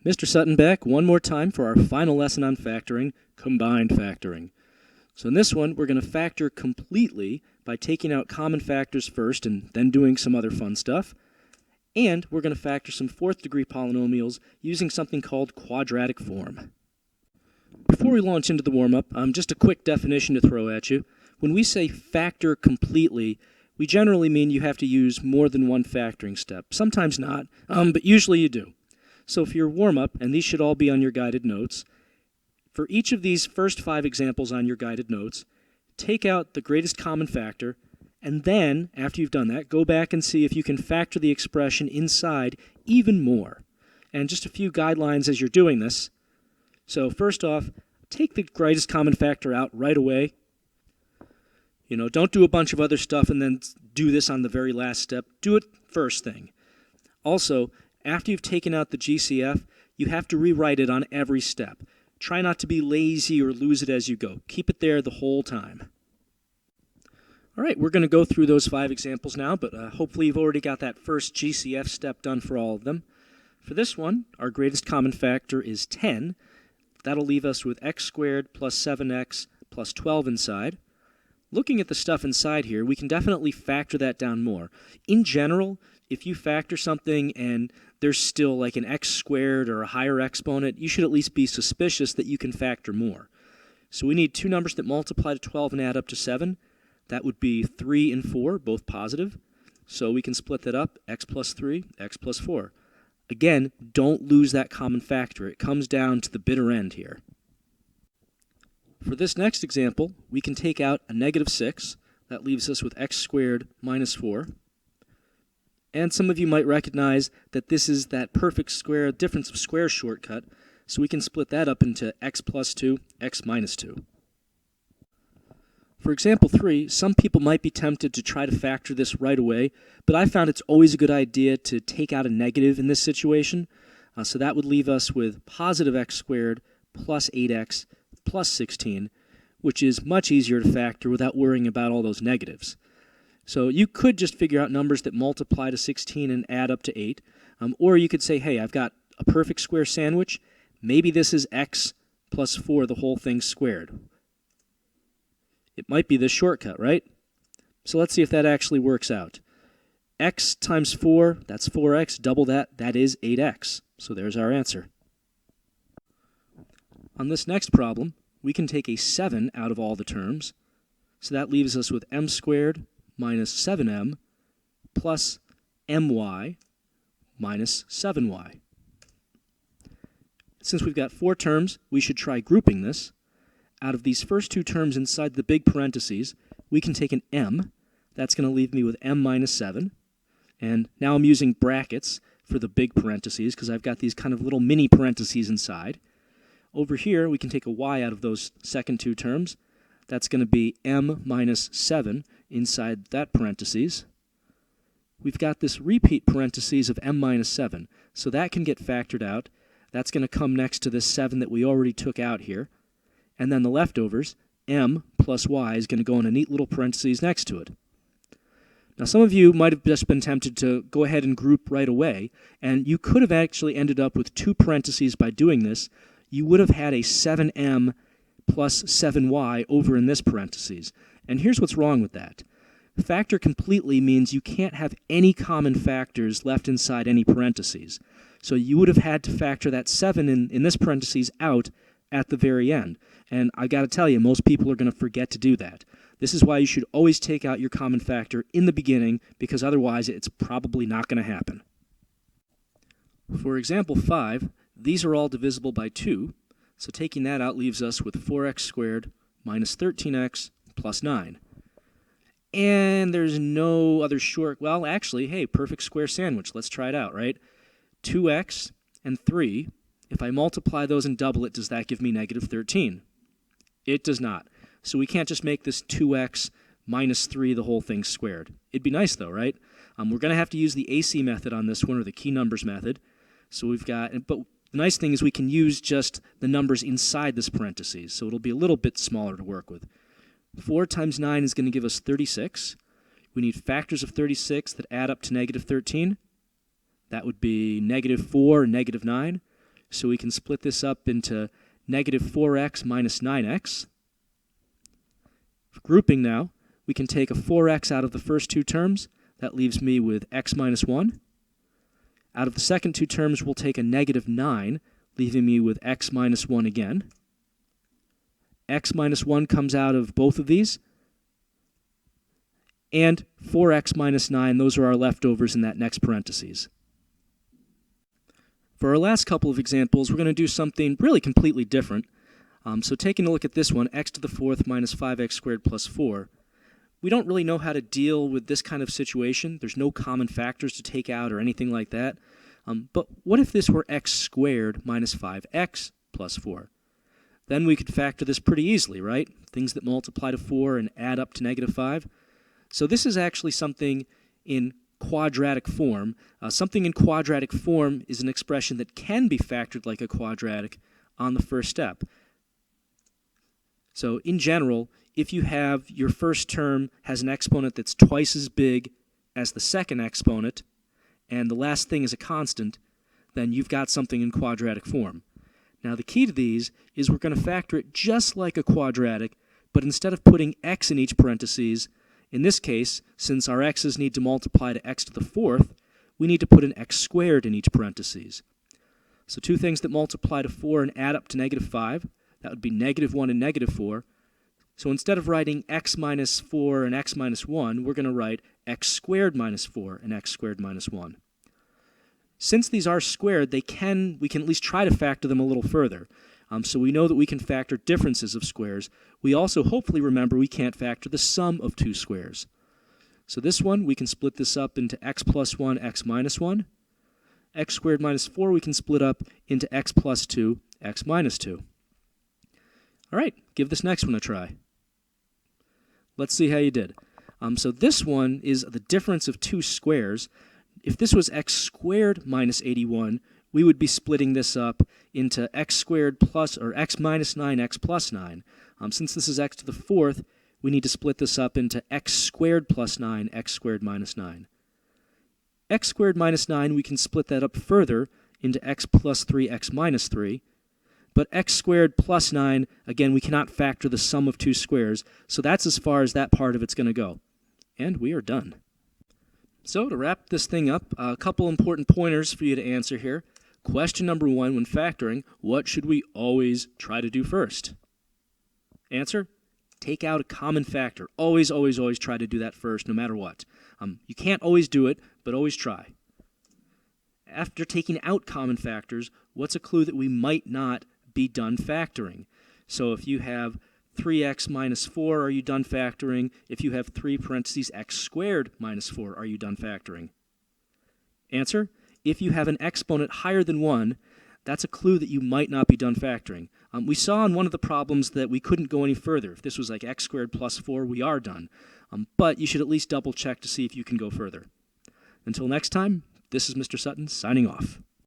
Mr. Sutton back one more time for our final lesson on factoring, combined factoring. So in this one, we're going to factor completely by taking out common factors first and then doing some other fun stuff. And we're going to factor some fourth degree polynomials using something called quadratic form. Before we launch into the warm-up, just a quick definition to throw at you. When we say factor completely, we generally mean you have to use more than one factoring step. Sometimes not, but usually you do. So for your warm-up, and these should all be on your guided notes, for each of these first 5 examples on your guided notes, take out the greatest common factor, and then, after you've done that, go back and see if you can factor the expression inside even more. And just a few guidelines as you're doing this. So first off, take the greatest common factor out right away. Don't do a bunch of other stuff and then do this on the very last step. Do it first thing. Also, after you've taken out the GCF, you have to rewrite it on every step. Try not to be lazy or lose it as you go. Keep it there the whole time. All right, we're going to go through those 5 examples now, but hopefully you've already got that first GCF step done for all of them. For this one, our greatest common factor is 10. That'll leave us with x squared plus 7x plus 12 inside. Looking at the stuff inside here, we can definitely factor that down more. In general, if you factor something and there's still like an x squared or a higher exponent, you should at least be suspicious that you can factor more. So we need 2 numbers that multiply to 12 and add up to 7. That would be 3 and 4, both positive. So we can split that up, x plus 3, x plus 4. Again, don't lose that common factor. It comes down to the bitter end here. For this next example, we can take out a negative 6. That leaves us with x squared minus 4. And some of you might recognize that this is that perfect square difference of squares shortcut, so we can split that up into x plus 2, x minus 2. For example 3, some people might be tempted to try to factor this right away, but I found it's always a good idea to take out a negative in this situation. So that would leave us with positive x squared plus 8x plus 16, which is much easier to factor without worrying about all those negatives. So you could just figure out numbers that multiply to 16 and add up to 8, or you could say, hey, I've got a perfect square sandwich. Maybe this is x plus 4, the whole thing squared. It might be this shortcut, right? So let's see if that actually works out. X times 4, that's 4x. Double that, that is 8x. So there's our answer. On this next problem, we can take a 7 out of all the terms. So that leaves us with m squared minus 7m plus my minus 7y. Since we've got 4 terms, we should try grouping this. Out of these first 2 terms inside the big parentheses, we can take an m. That's going to leave me with m minus 7. And now I'm using brackets for the big parentheses because I've got these kind of little mini parentheses inside. Over here, we can take a y out of those second 2 terms. That's going to be m minus 7 inside that parentheses. We've got this repeat parentheses of m minus 7, so that can get factored out. That's going to come next to this 7 that we already took out here. And then the leftovers, m plus y, is going to go in a neat little parentheses next to it. Now some of you might have just been tempted to go ahead and group right away, and you could have actually ended up with 2 parentheses by doing this. You would have had a 7m plus 7y over in this parentheses. And here's what's wrong with that. Factor completely means you can't have any common factors left inside any parentheses. So you would have had to factor that 7 in this parentheses out at the very end. And I got to tell you, most people are going to forget to do that. This is why you should always take out your common factor in the beginning, because otherwise it's probably not going to happen. For example 5, these are all divisible by 2, so taking that out leaves us with 4x squared minus 13x plus 9. And there's no other well, actually, hey, perfect square sandwich. Let's try it out, right? 2x and 3. If I multiply those and double it, does that give me negative 13? It does not. So we can't just make this 2x minus 3 the whole thing squared. It'd be nice though, right? We're going to have to use the AC method on this one, or the key numbers method. So we've got, but the nice thing is we can use just the numbers inside this parentheses, so it'll be a little bit smaller to work with. 4 times 9 is going to give us 36. We need factors of 36 that add up to negative 13. That would be negative 4 and negative 9. So we can split this up into negative 4x minus 9x. For grouping now, we can take a 4x out of the first two terms. That leaves me with x minus 1. Out of the second two terms, we'll take a negative 9, leaving me with x minus 1 again. X minus 1 comes out of both of these. And 4x minus 9, those are our leftovers in that next parentheses. For our last couple of examples, we're going to do something really completely different. So taking a look at this one, x to the fourth minus 5x squared plus 4. We don't really know how to deal with this kind of situation. There's no common factors to take out or anything like that. But what if this were x squared minus 5x plus 4? Then we could factor this pretty easily, right? Things that multiply to 4 and add up to negative 5. So this is actually something in quadratic form. Something in quadratic form is an expression that can be factored like a quadratic on the first step. So in general, if you have your first term has an exponent that's twice as big as the second exponent, and the last thing is a constant, then you've got something in quadratic form. Now the key to these is we're going to factor it just like a quadratic, but instead of putting x in each parentheses, in this case, since our x's need to multiply to x to the fourth, we need to put an x squared in each parentheses. So two things that multiply to 4 and add up to negative 5, that would be negative 1 and negative 4. So instead of writing x minus 4 and x minus 1, we're going to write x squared minus 4 and x squared minus 1. Since these are squared, we can at least try to factor them a little further. So we know that we can factor differences of squares. We also hopefully remember we can't factor the sum of two squares. So this one, we can split this up into x plus 1, x minus 1. X squared minus 4, we can split up into x plus 2, x minus 2. All right, give this next one a try. Let's see how you did. So this one is the difference of two squares. If this was x squared minus 81, we would be splitting this up into x squared plus, or x minus 9x plus 9. Since this is x to the fourth, we need to split this up into x squared plus 9, x squared minus 9. X squared minus 9, we can split that up further into x plus 3, x minus 3. But x squared plus 9, again, we cannot factor the sum of two squares, so that's as far as that part of it's going to go. And we are done. So to wrap this thing up, a couple important pointers for you to answer here. Question number 1, when factoring, what should we always try to do first? Answer, take out a common factor. Always, always, always try to do that first, no matter what. You can't always do it, but always try. After taking out common factors, what's a clue that we might not be done factoring? So if you have 3x minus 4, are you done factoring? If you have 3 parentheses x squared minus 4, are you done factoring? Answer, if you have an exponent higher than 1, that's a clue that you might not be done factoring. We saw in one of the problems that we couldn't go any further. If this was like x squared plus 4, we are done. But you should at least double check to see if you can go further. Until next time, this is Mr. Sutton signing off.